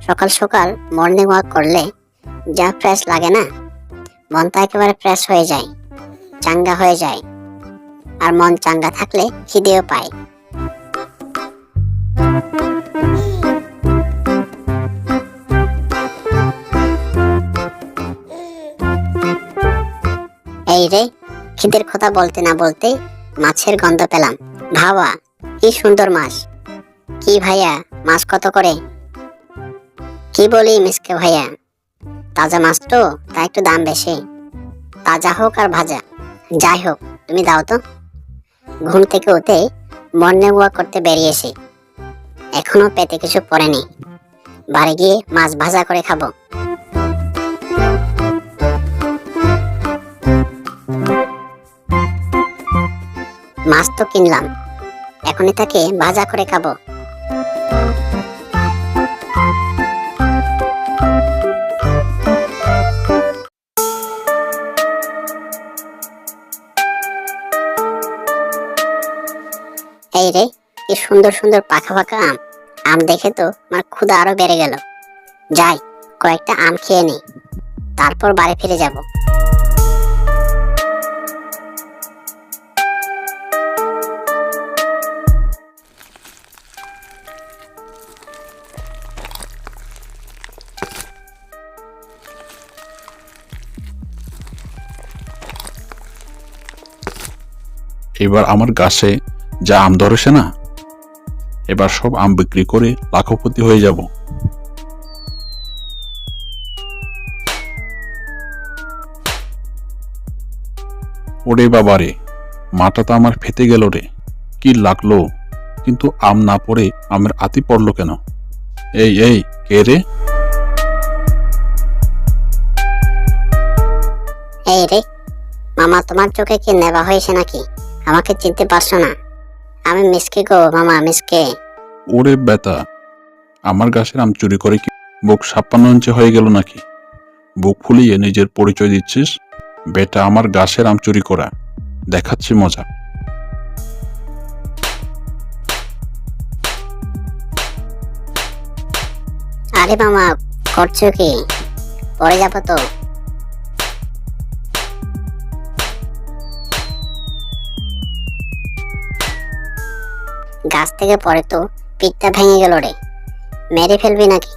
সকাল সকাল morning walk করলে যা ফ্রেশ লাগে না, মনটা একেবারে ফ্রেশ হয়ে যায়, চাঙ্গা হয়ে যায়। আর মন চাঙ্গা থাকলে খিদেও পায়। এই রে, খিদের কথা বলতে না বলতে মাছের গন্ধ পেলাম। ভাবা, কি সুন্দর মাছ! কি ভাইয়া, মাছ কত করে? কি বলি মিসকে ভাইয়া, তাজা মাছ তো, তা একটু দাম বেশি। তাজা হোক আর ভাজা, যাই হোক তুমি দাও তো। ঘুম থেকে উঠে মর্নিং ওয়াক করতে বেরিয়েছি, এখনো পেটে কিছু পড়েনি। বাড়ি গিয়ে মাছ ভাজা করে খাবো। মাছ তো কিনলাম, এখনই তাকে ভাজা করে খাবো। এই রে, কি সুন্দর সুন্দর পাকা পাকা আম! আম দেখে তো আমার ক্ষুধা আরো বেড়ে গেল। যাই, কয়েকটা আম খেয়ে নিই, তারপর বাড়ি ফিরে যাব। এবার আমার গাছে যা আম ধরেছে না, এবার সব আম বিক্রি করে লাখপতি হয়ে যাব। ওরে বাবারে, মাটা তো আমার ফেটে গেল রে! কি লাগলো! কিন্তু আম না পড়ে আমের আতি পড়লো কেন? এই এই, কে রে? এই রে মামা, তোমার চোখে কি নেবা হয়েছে নাকি? আমাকে চিনতে পারছো না? আমি মিসকে গো মামা, মিসকে। ওরে বেটা, আমার গাছের আম চুরি করে কি বুক 56 ইঞ্চি হয়ে গেল নাকি? বুক ফুলিয়ে নিজের পরিচয় দিচ্ছিস? বেটা, আমার গাছের আম চুরি করা, দেখাচ্ছি মজা। আরে মামা, করছো কি? পড়ে যাবো তো। গাছ থেকে পড়ে তো পিঠটা ভেঙে গেল রে, মেরে ফেলবি নাকি?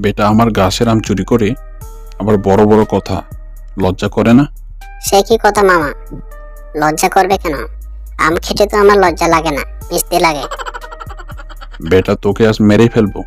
বেটা, আমার গাছের আম চুরি করে আবার বড় বড় কথা, লজ্জা করে না? সে কি কথা মামা, লজ্জা করবে কেন? আম খেতে তো আমার লজ্জা লাগে না, মিষ্টি লাগে। বেটা, তোকে আজ মেরেই ফেলবো।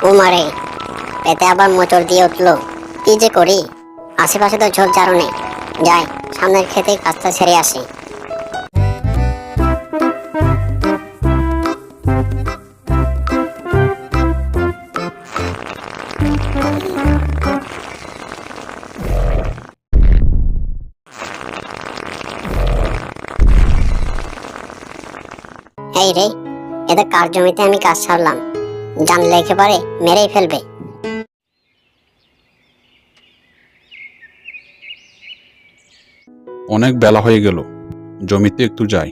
ও মারে, পেতে আবার মোচড় দিয়ে উঠলো। কি যে করি, আশেপাশে তো ঝোপ ঝাড়ু নেই। যাই, সামনের খেতে কাজটা ছেড়ে আসি। এই রে, এদের কার জমিতে আমি কাজ ছাড়লাম, জানলে একেবারে মেরেই ফেলবে। অনেক বেলা হয়ে গেল, জমিতে একটু যাই,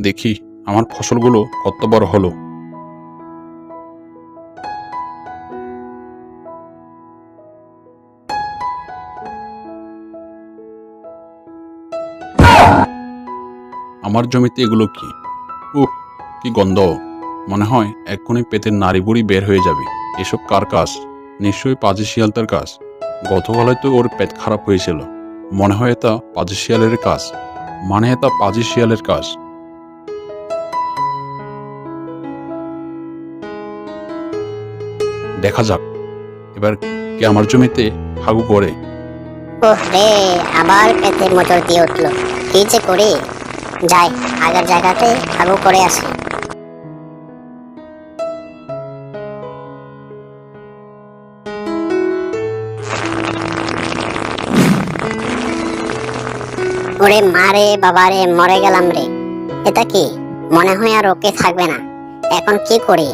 দেখি আমার ফসলগুলো কত বড় হলো। আমার জমিতে এগুলো কি? উহ, কি গন্ধ! মনে হয় এক্ষুনি পেটের নাড়ি বুড়ি বের হয়ে যাবে। এসব কার কাজ? নিশ্চয়ই পাজি শিয়ালটার কাজ। গতকালে তো ওর পেট খারাপ হয়েছিল, মনে হয় এটা পাজি শিয়ালের কাজ। মানে এটা পাজি শিয়ালের কাজ। দেখা যাক এবার কে আমার জমিতে হাগু করে। ওহ রে, আবার পেতে মোচড় দিয়ে উঠলো। কি যে করি, যাই আগের জায়গাতে হাগু করে আসি। ওরে মারে বাবারে, মরে গেলাম রে। এটা কি? মনে হয় আর ওকে থাকবে না। এখন কি করি?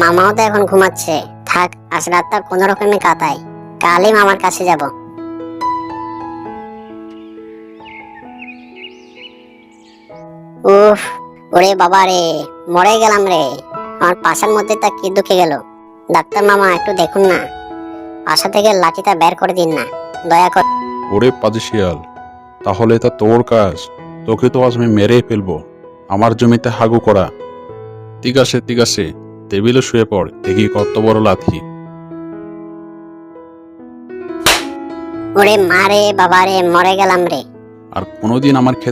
মামাও তো এখন ঘুমাচ্ছে। থাক, আজ রাতটা কোনো রকমে কাটাই, কালই মামার কাছে যাব। উফ, ওরে বাবা রে, মরে গেলাম রে। আমার পাশার মধ্যে তা কি ঢুকে গেল? ডাক্তার মামা, একটু দেখুন না, পাশা থেকে লাঠিটা বের করে দিন না, দয়া করে। ওরে পাজি শিয়াল, তাহলে এটা তোর কাজ। তোকে তো আজ আমি মেরেই ফেলবো। আমার জমিতে হাগু করা। ঠিক আছে ঠিক আছে, টেবিলে শুয়ে পড়, দেখি কত বড় লাথি। ওরে মারে বাবা রে, মরে গেলাম রে। আর কোনোদিন আমার ক্ষেত